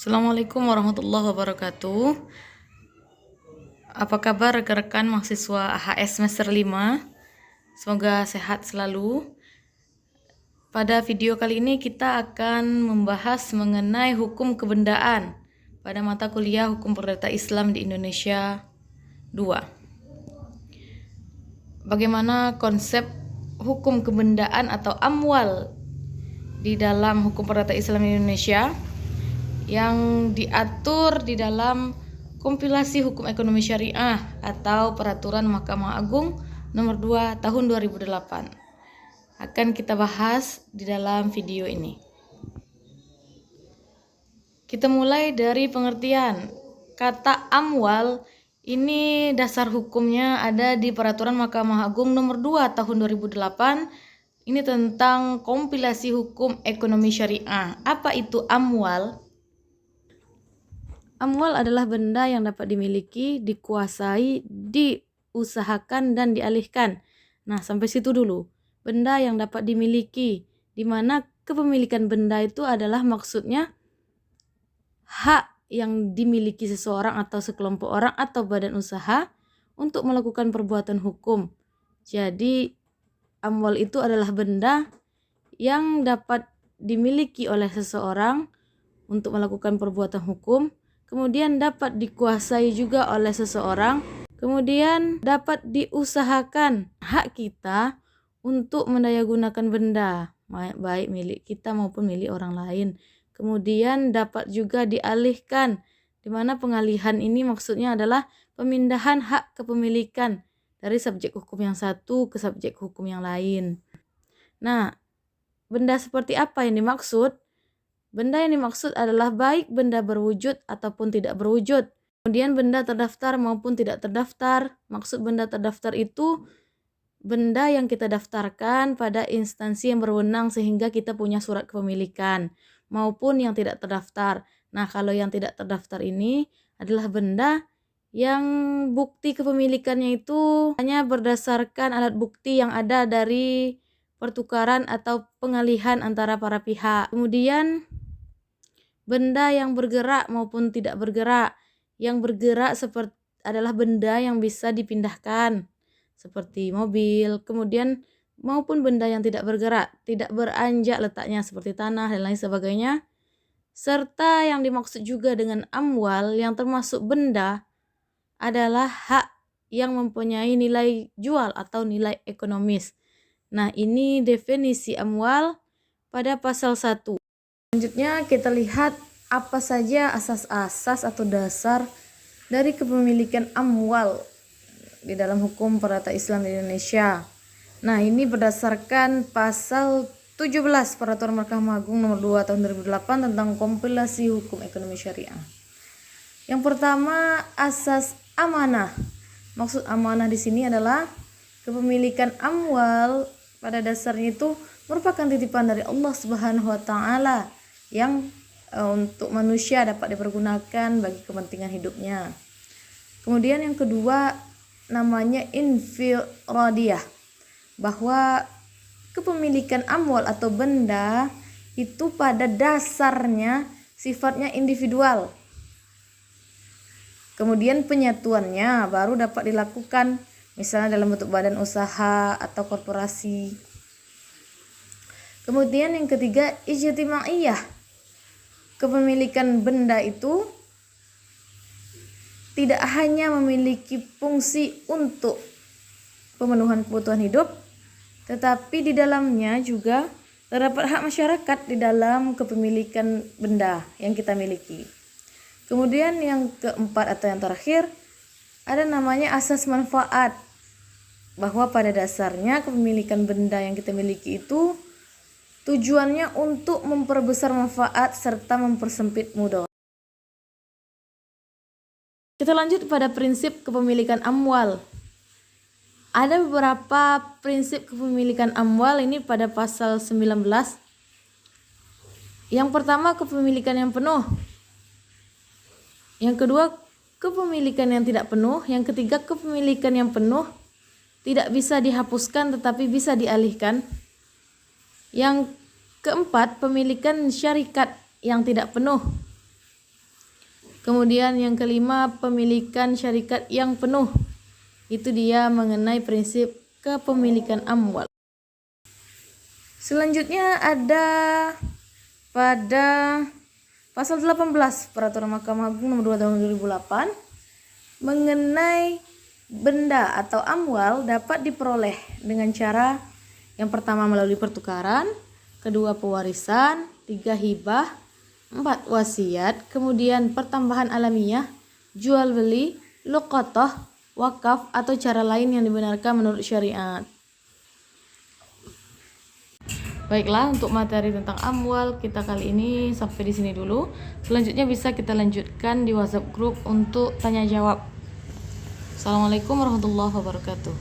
Assalamualaikum warahmatullahi wabarakatuh. Apa kabar rekan-rekan mahasiswa AHS semester 5? Semoga sehat selalu. Pada video kali ini kita akan membahas mengenai hukum kebendaan pada mata kuliah Hukum Perdata Islam di Indonesia 2. Bagaimana konsep hukum kebendaan atau amwal di dalam Hukum Perdata Islam di Indonesia yang diatur di dalam kompilasi hukum ekonomi syariah atau peraturan Mahkamah Agung nomor 2 tahun 2008. Akan kita bahas di dalam video ini. Kita mulai dari pengertian. Kata amwal ini dasar hukumnya ada di peraturan Mahkamah Agung nomor 2 tahun 2008. Ini tentang kompilasi hukum ekonomi syariah. Apa itu amwal? Amwal adalah benda yang dapat dimiliki, dikuasai, diusahakan, dan dialihkan. Nah, sampai situ dulu. Benda yang dapat dimiliki, di mana kepemilikan benda itu adalah maksudnya hak yang dimiliki seseorang atau sekelompok orang atau badan usaha untuk melakukan perbuatan hukum. Jadi, amwal itu adalah benda yang dapat dimiliki oleh seseorang untuk melakukan perbuatan hukum, kemudian dapat dikuasai juga oleh seseorang, kemudian dapat diusahakan hak kita untuk mendayagunakan benda, baik milik kita maupun milik orang lain. Kemudian dapat juga dialihkan, di mana pengalihan ini maksudnya adalah pemindahan hak kepemilikan dari subjek hukum yang satu ke subjek hukum yang lain. Nah, benda seperti apa yang dimaksud? Benda yang dimaksud adalah baik benda berwujud ataupun tidak berwujud. Kemudian benda terdaftar maupun tidak terdaftar. Maksud benda terdaftar itu benda yang kita daftarkan pada instansi yang berwenang sehingga kita punya surat kepemilikan, maupun yang tidak terdaftar. Nah, kalau yang tidak terdaftar ini adalah benda yang bukti kepemilikannya itu hanya berdasarkan alat bukti yang ada dari pertukaran atau pengalihan antara para pihak. Kemudian benda yang bergerak maupun tidak bergerak. Yang bergerak adalah benda yang bisa dipindahkan seperti mobil, kemudian maupun benda yang tidak bergerak, tidak beranjak letaknya seperti tanah dan lain sebagainya. Serta yang dimaksud juga dengan amwal yang termasuk benda adalah hak yang mempunyai nilai jual atau nilai ekonomis. Nah, ini definisi amwal pada pasal 1. Selanjutnya kita lihat apa saja asas-asas atau dasar dari kepemilikan amwal di dalam hukum perdata Islam di Indonesia. Nah, ini berdasarkan pasal 17 Peraturan Mahkamah Agung nomor 2 tahun 2008 tentang kompilasi hukum ekonomi syariah. Yang pertama, asas amanah. Maksud amanah di sini adalah kepemilikan amwal pada dasarnya itu merupakan titipan dari Allah Subhanahu wa taala yang untuk manusia dapat dipergunakan bagi kepentingan hidupnya. Kemudian yang kedua namanya infiradiyah, bahwa kepemilikan amwal atau benda itu pada dasarnya sifatnya individual. Kemudian penyatuannya baru dapat dilakukan misalnya dalam bentuk badan usaha atau korporasi. Kemudian yang ketiga ijtimaiyah. Kepemilikan benda itu tidak hanya memiliki fungsi untuk pemenuhan kebutuhan hidup, tetapi di dalamnya juga terdapat hak masyarakat di dalam kepemilikan benda yang kita miliki. Kemudian yang keempat atau yang terakhir ada namanya asas manfaat, bahwa pada dasarnya kepemilikan benda yang kita miliki itu tujuannya untuk memperbesar manfaat serta mempersempit mudarat. Kita lanjut pada prinsip kepemilikan amwal. Ada beberapa prinsip kepemilikan amwal ini pada pasal 19. Yang pertama, kepemilikan yang penuh. Yang kedua, kepemilikan yang tidak penuh. Yang ketiga, kepemilikan yang penuh tidak bisa dihapuskan tetapi bisa dialihkan. Yang keempat, pemilikan syarikat yang tidak penuh. Kemudian yang kelima, pemilikan syarikat yang penuh. Itu dia mengenai prinsip kepemilikan amwal. Selanjutnya ada pada pasal 18 Peraturan Mahkamah Agung nomor 2 tahun 2008 mengenai benda atau amwal dapat diperoleh dengan cara yang pertama melalui pertukaran, kedua pewarisan, 3 hibah, 4 wasiat, kemudian pertambahan alamiah, jual beli, luqatah, wakaf atau cara lain yang dibenarkan menurut syariat. Baiklah, untuk materi tentang amwal kita kali ini sampai di sini dulu. Selanjutnya bisa kita lanjutkan di WhatsApp group untuk tanya jawab. Assalamualaikum warahmatullahi wabarakatuh.